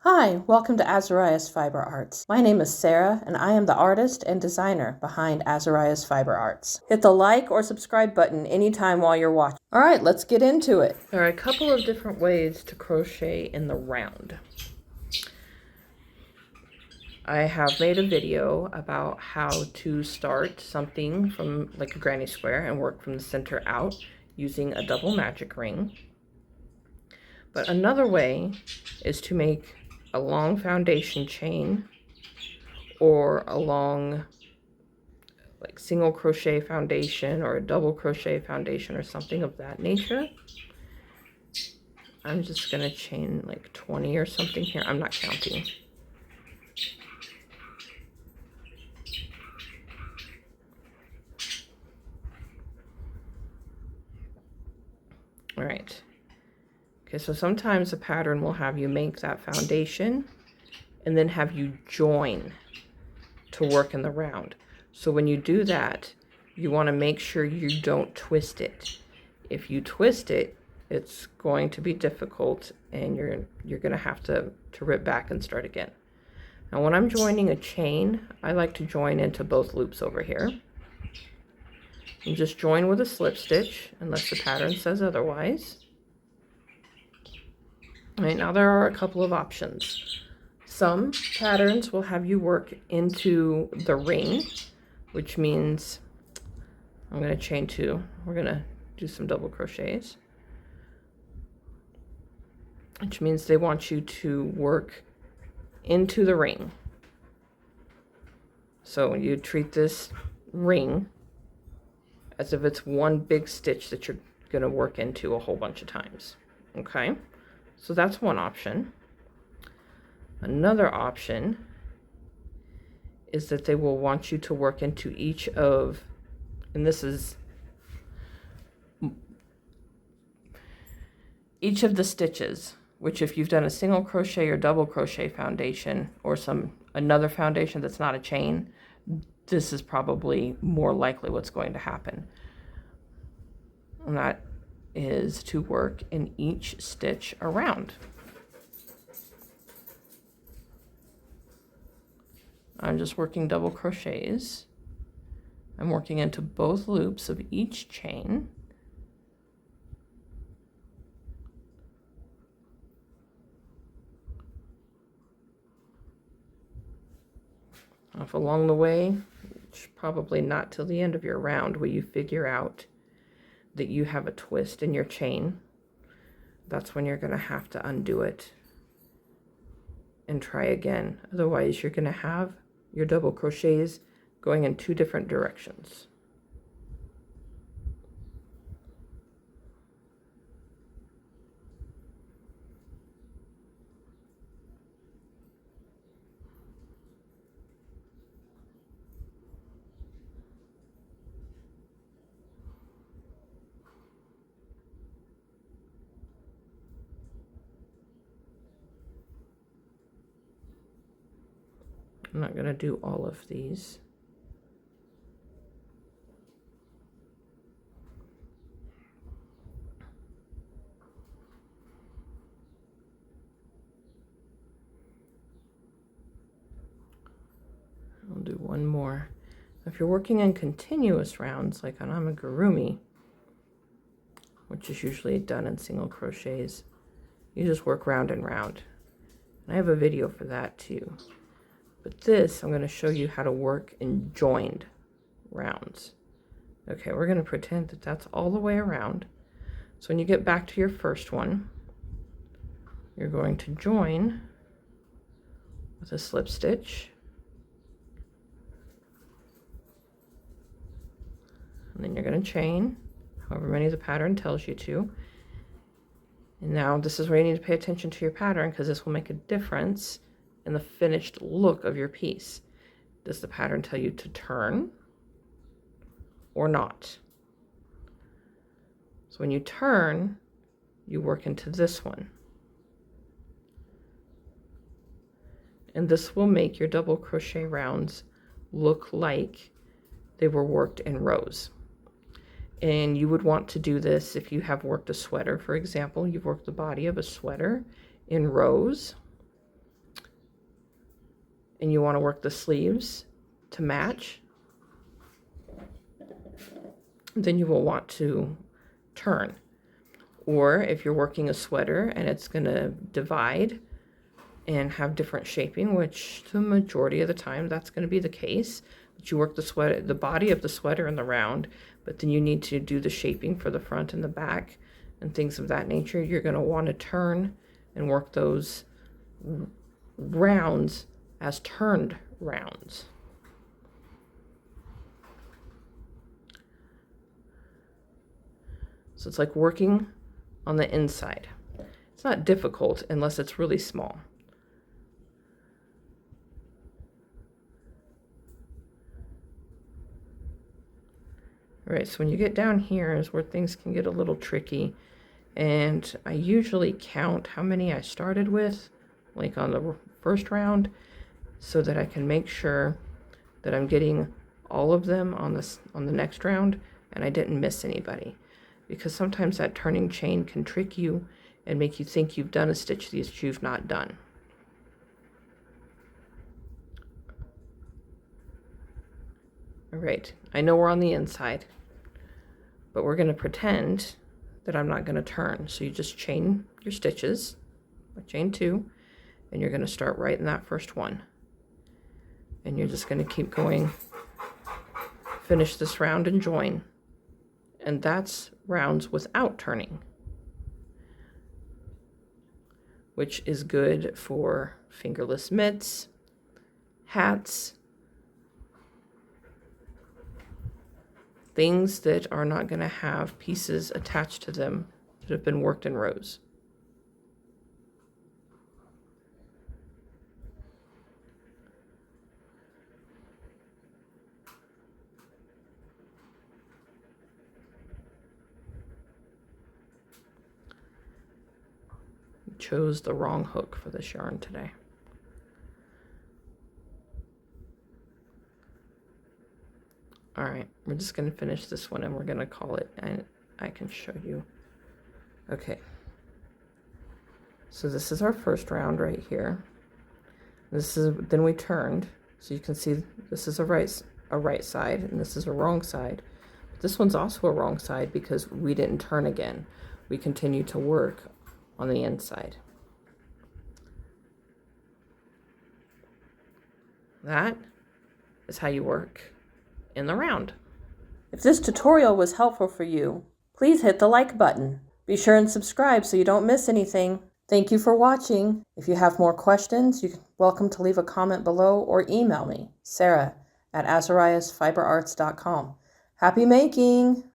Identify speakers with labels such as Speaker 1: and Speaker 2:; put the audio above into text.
Speaker 1: Hi, welcome to Azariah's Fiber Arts. My name is Sarah, and I am the artist and designer behind Azariah's Fiber Arts. Hit the like or subscribe button anytime while you're watching. All right, let's get into it. There are a couple of different ways to crochet in the round. I have made a video about how to start something from like a granny square and work from the center out using a double magic ring. But another way is to make a long foundation chain or a long like single crochet foundation or a double crochet foundation or something of that nature. I'm just gonna chain like 20 or something here. I'm not counting. All right. Okay, so sometimes a pattern will have you make that foundation and then have you join to work in the round. So when you do that, you want to make sure you don't twist it. If you twist it, it's going to be difficult and you're going to have to rip back and start again. Now when I'm joining a chain, I like to join into both loops over here. And just join with a slip stitch unless the pattern says otherwise. All right, now there are a couple of options. Some patterns will have you work into the ring, which means I'm going to chain 2. We're going to do some double crochets, which means they want you to work into the ring. So you treat this ring as if it's one big stitch that you're going to work into a whole bunch of times. Okay, so that's one option. Another option is that they will want you to work into each of, and this is each of the stitches, which if you've done a single crochet or double crochet foundation or another foundation that's not a chain, this is probably more likely what's going to happen. And that is to work in each stitch around. I'm just working double crochets. I'm working into both loops of each chain. If along the way, probably not till the end of your round, will you figure out that you have a twist in your chain, that's when you're going to have to undo it and try again. Otherwise, you're going to have your double crochets going in 2 different directions. I'm not going to do all of these. I'll do one more. If you're working in continuous rounds, like on amigurumi, which is usually done in single crochets, you just work round and round. And I have a video for that too. But this, I'm going to show you how to work in joined rounds. Okay, we're going to pretend that that's all the way around. So when you get back to your first one, you're going to join with a slip stitch. And then you're going to chain however many the pattern tells you to. And now this is where you need to pay attention to your pattern, because this will make a difference in the finished look of your piece. Does the pattern tell you to turn or not? So when you turn, you work into this one. And this will make your double crochet rounds look like they were worked in rows. And you would want to do this if you have worked a sweater, for example. You've worked the body of a sweater in rows. and you want to work the sleeves to match, then you will want to turn. Or if you're working a sweater and it's going to divide and have different shaping, which the majority of the time that's going to be the case, but you work the sweater, the body of the sweater in the round, but then you need to do the shaping for the front and the back and things of that nature, you're going to want to turn and work those rounds as turned rounds. So it's like working on the inside. It's not difficult unless it's really small. All right, so when you get down here is where things can get a little tricky. And I usually count how many I started with, like on the first round, so that I can make sure that I'm getting all of them on the next round and I didn't miss anybody. Because sometimes that turning chain can trick you and make you think you've done a stitch that you've not done. All right, I know we're on the inside, but we're going to pretend that I'm not going to turn. So you just chain your stitches, chain 2, and you're going to start right in that first one. And you're just going to keep going, finish this round and join. And that's rounds without turning, which is good for fingerless mitts, hats, things that are not going to have pieces attached to them that have been worked in rows. Chose the wrong hook for this yarn today. All right, we're just going to finish this one and we're going to call it, and I can show you. Okay, so this is our first round right here. This is, then we turned, so you can see this is a right side and this is a wrong side. But this one's also a wrong side because we didn't turn again. We continue to work on the inside. That is how you work in the round. If this tutorial was helpful for you, please hit the like button. Be sure and subscribe so you don't miss anything. Thank you for watching. If you have more questions, you're welcome to leave a comment below or email me, Sarah@azariasfiberarts.com. Happy making!